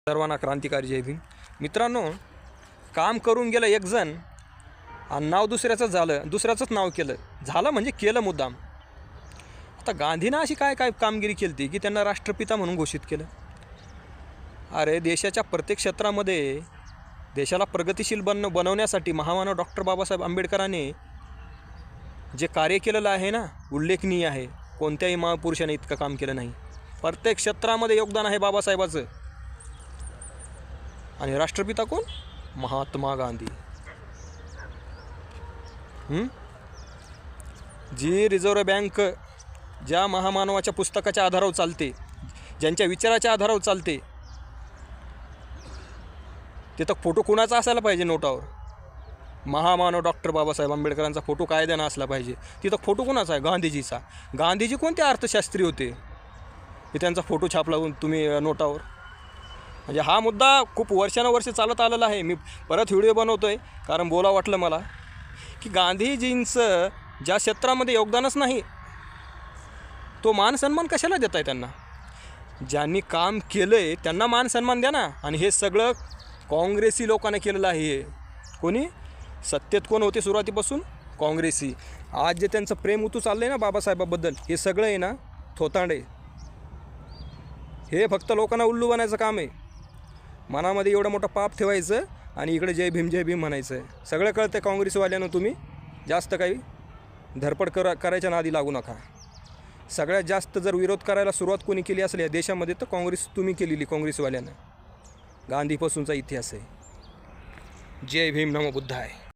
सर्वांना क्रांतिकारी जय भीम. मित्रांनो, काम करून गेलं एक जण आणि नाव दुसऱ्याचं झालं, दुसऱ्याचंच नाव झालं म्हणजे केलं मुद्दाम. आता गांधीनं अशी काय काय कामगिरी केली ती की त्यांना राष्ट्रपिता म्हणून घोषित केलं. अरे देशाच्या प्रत्येक क्षेत्रामध्ये देशाला प्रगतिशील बनवण्यासाठी महामानव डॉक्टर बाबासाहेब आंबेडकरांनी जे कार्य केलेलं आहे ना, उल्लेखनीय आहे. कोणत्याही महापुरुषाने इतकं काम केलं नाही. प्रत्येक क्षेत्रामध्ये योगदान आहे बाबासाहेबाचं. आणि राष्ट्रपिता कोण? महात्मा गांधी. जी रिझर्व्ह बँक ज्या महामानवाच्या पुस्तकाच्या आधारावर चालते, ज्यांच्या विचाराच्या आधारावर चालते, तिथं फोटो कुणाचा असायला पाहिजे नोटावर? महामानव डॉक्टर बाबासाहेब आंबेडकरांचा फोटो कायद्यानं असला पाहिजे. तिथं फोटो कुणाचा आहे? गांधीजीचा. गांधीजी कोणते अर्थशास्त्री होते की त्यांचा फोटो छापला तुम्ही नोटावर? म्हणजे हा मुद्दा खूप वर्षानुवर्ष चालत आलेला आहे. मी परत व्हिडिओ बनवतो आहे कारण बोला वाटलं मला की गांधीजींचं ज्या क्षेत्रामध्ये योगदानच नाही, तो मान सन्मान कशाला देत आहे त्यांना? ज्यांनी काम केलं आहे त्यांना मान सन्मान द्या ना. आणि हे सगळं काँग्रेसी लोकांनी केलेलं आहे. कोणी सत्तेत कोण होते सुरुवातीपासून? काँग्रेसी. आज जे त्यांचं प्रेम उतू चाललं आहे ना बाबासाहेबाबद्दल, हे सगळं आहे ना थोतांडे. हे फक्त लोकांना उल्लू बनायचं काम आहे. मनामध्ये एवढं मोठं पाप ठेवायचं आणि इकडे जय भीम म्हणायचं. सगळं कळतं काँग्रेसवाल्यांना. तुम्ही जास्त काही धडपड करायच्या नादी लागू नका. सगळ्यात जास्त जर विरोध करायला सुरुवात कोणी केली असेल या देशामध्ये तर काँग्रेस तुम्ही केलेली, काँग्रेसवाल्यानं. गांधीपासूनचा इतिहास आहे. जय भीम, नमो बुद्धाय.